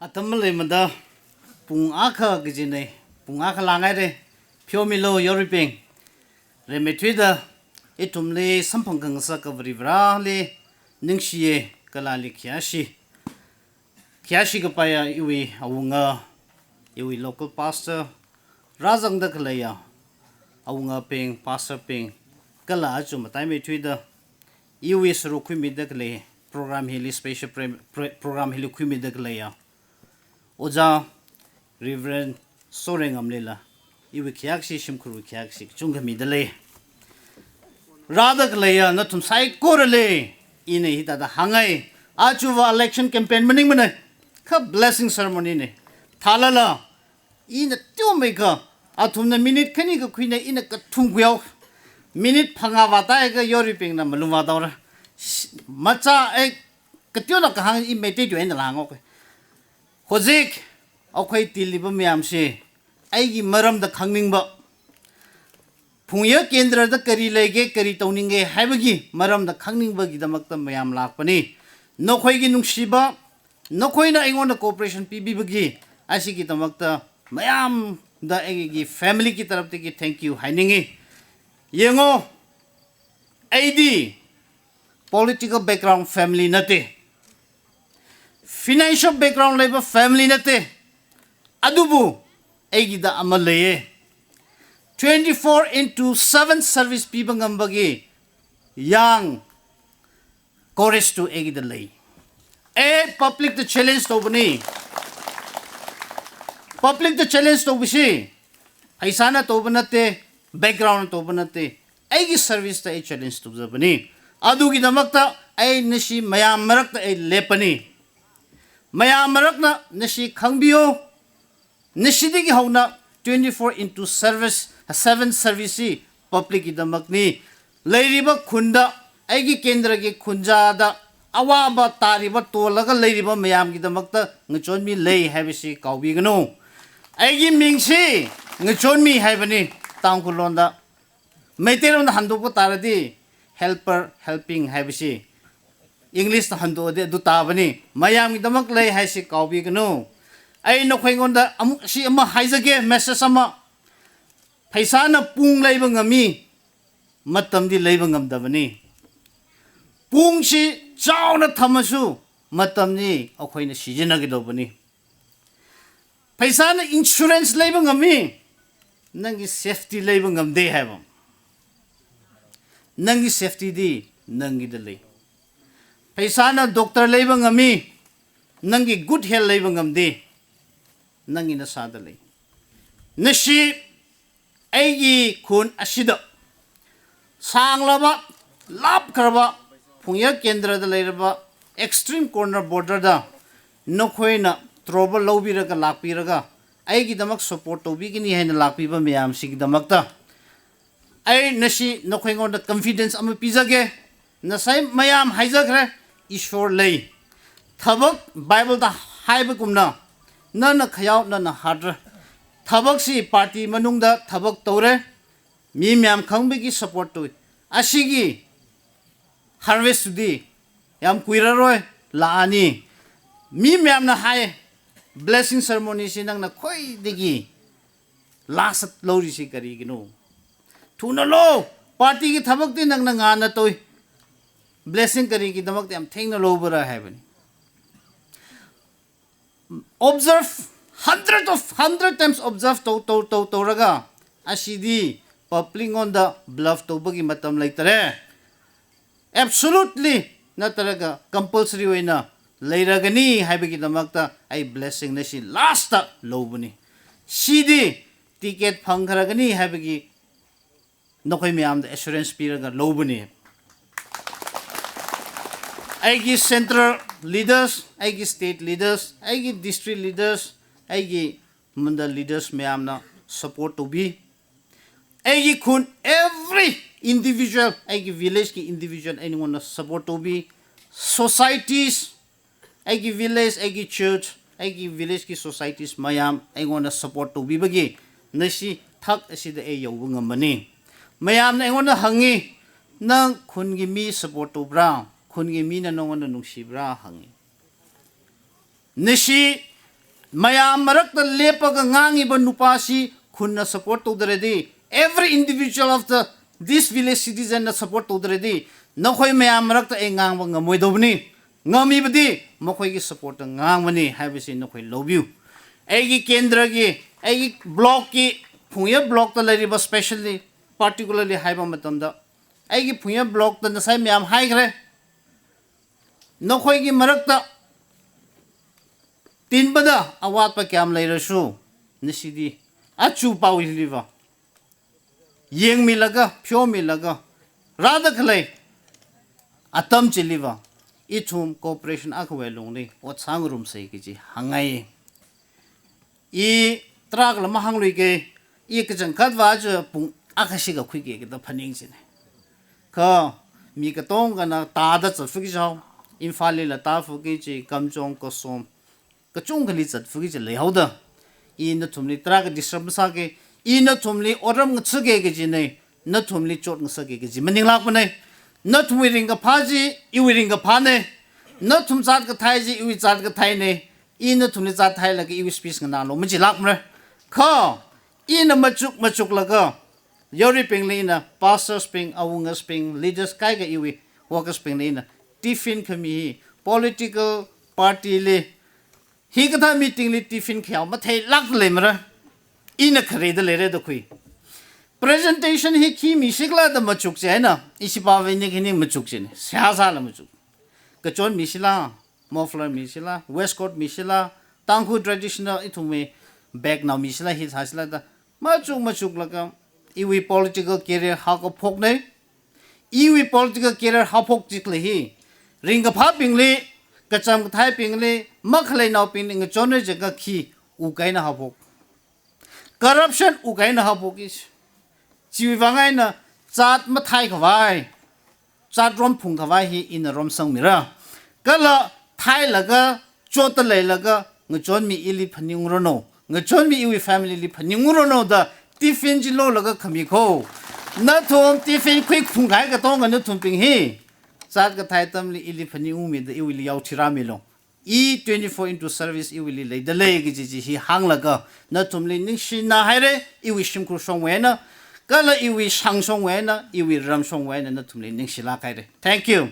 Atamale mada pung aka gijine pung aka langai de piomilo yoriping remetwida itumle sampanggang sa kavribra le ningshiye kalali kiashi kapaya iwi awunga iwi local pastor razang da kalaya awunga ping pastor ping kala achu matai metwida iwi suru khumi da kale program hili special program hili khumi da kalaya Oja Reverend Soreng Amlela iwi kyaksi shimkuru kyaksi chungami dale Radak leya na tum sai korale ine hita da hangai achuwa election campaign maning mana ka blessing ceremony ne thalala ina tyo meka athumna minute khani ka khuina ina ka thunggyau minute phanga wata ga yori ping na maluma dawra macha ek katyo na ka hang I mete jo en lango ko Hozik, okay tiliba miyamsi, aigi maram da khangning ba. Pungya kendra da kari lege kari tauninge haibagi maram da khangning ba gidamakta mayam lakpani. Nokhoi gi nungsiba, nokhoi na ingon da cooperation PB bagi, asi gidamakta mayam da aigi family ki taraf teki thank you hainingi. Yengo, ID, political background family nate. Financial background labor family nate adubu egida amalaye 24/7 service people ngambagi young chorus to egida lay public the challenge to bani public the challenge to bishi haisana to banate background to banate egi service ta challenge to bani adugi damakta ai nishi mayam marakta lepani Mayam marakna nashi khangbio nashidigi hauna 24/7 service public idamakni leiriba khunda aigi kendra gi khunjada awaba tariba tolaga leiriba mayam gi damakta ngachonmi lei habisi kaubigano aigi mingsi ngachonmi habani tangkulonda meiteronda handoko taradi helper helping habisi English na hando de du tabani mayam gidamak lay haisi kaubi gano ay no khwengonda amuk si ama haizage message ama paisa na pung lay ngami matam di lay ngamdabani pung si chaw na thamasu matam ni akhoi na sijina gidobani paisa na insurance lay ngami nangi safety lay ngamde habam nangi safety di nangi dalay Paisana doctor labor ngami nangi good health labor ngamde nangi na sadalay nashi aigi kun asida sanglaba lap karba pungya kendra da lairaba extreme corner border da nokhoina trouble lobiraga lakpiraga aigi damak support tobigini haina lakpiba miyam sigi damakta ai nashi nokhoingon da confidence ama pizage nasai mayam haizakre Ishwar lay Thabak Bible da haibagumna nana khayau nana hadra Thabak si party manungda thabak tore mi myam khangbegi support to asigi harvest di yam kuiraroy laani mi myam na hai blessing ceremony sinang na khoi digi last lori si kari gino thuna lo party gi thabak di nang na ngana toy blessing kari ki damak am thing na lobara heaven observe 100 times observe to raga asidi public on the bluff to bagi matam laitare absolutely na taraga compulsory way na lairagani haibagi damakta ay blessing na si last lobani sidi ticket phangkaragani haibagi nokoy miyam da assurance piraga lobani Aigi central leaders, aigi state leaders, aigi district leaders, aigi manda leaders mayamna support to be. Aigi kun every individual, aigi village ki individual anyone support to be. Societies, aigi village, aigi church, aigi village ki societies mayam aigona support to be bagi. Nasi thak asida ay yawunga mani. Mayam na aigona hangi nang kun gi mi support to bra. Kungi mina nongon nungsibra hangi. Nishi mayam marakta lepaga ngangiba nupasi khunna support tawdredi every individual of this village citizen na support tawdredi nakhoi mayam marakta e ngangba ngamoidobni ngami badi makhoi gi support ngangmani habisi nakhoi lobyu egi kendra gi egi block ki phuya block ta lariba specially particularly haiba matamda egi phuya block ta nasai mayam haigre nakhoi gi marakta tin bada awat pa kyam lairasu nisidi achu pawi liva yeng mi laga phyo mi laga rada khlai atam chiliva ichum cooperation akhwe longni o changrum sei ki hangai I trak la mahanglui ke I ke jang khat wa je pung akhashi ga khui ke da phaning sin ka mi ka tong ga na ta da cha fu gi jaw infali la ta fu gi ji kamjong ko som ka chung ga li chat fu gi je le hauda I na thumli trak disturb sa ke I na thumli oram ng chge ge ji nei na thumli chot ng sa ge ji maning lak pa nei na thumi ring ga pha ji I wi ring ga pha nei na thum chat ga thai ji I wi chat ga thai nei I na thumli chat thai la ge I wi speech na lo ma ji lak mra kha I na machuk la ga yori ping le na pastors ping awungas ping leaders kai ga I wi workers ping le na tiffin khami political party le hi ga tha meeting le tiffin khyao ma thai lak le mra I na khare da le re da khui presentation hi khi mi sikla da machuk che na isi pa ve ni khini machuk che ne sya sa la machuk ka chon mi sila mofler mi sila westcourt mi sila tanghu traditional ithume back now mi sila hi hasla da machuk la ka iwi political career ha ko phok nei iwi political career ha phok chik le hi ring ga pha ping le ka cham thai ping le makhlai naw ping ning chon je ga khi u kai na ha phok corruption u kai na ha phok is chiwi wangai na chat ma thai khawai chat rom phung khawai hi in Ramshang mira kala thai laga chot le laga ngachonmi ili phaning rono ngachonmi iwi family li phaning rono da tiffin ji lo laga khami kho na thom tiffin quick phung khai ga tong na thum ping hi chat ga thai tam li ili phaning u mi da iwi li yaw thira mi lo I 24 into service iwi li le da le gi ji hi hang laga na thum li ning shi na haire iwi shim khu song we na kala iwi sang song we na iwi ram song we na thum li ning shi la kai re thank you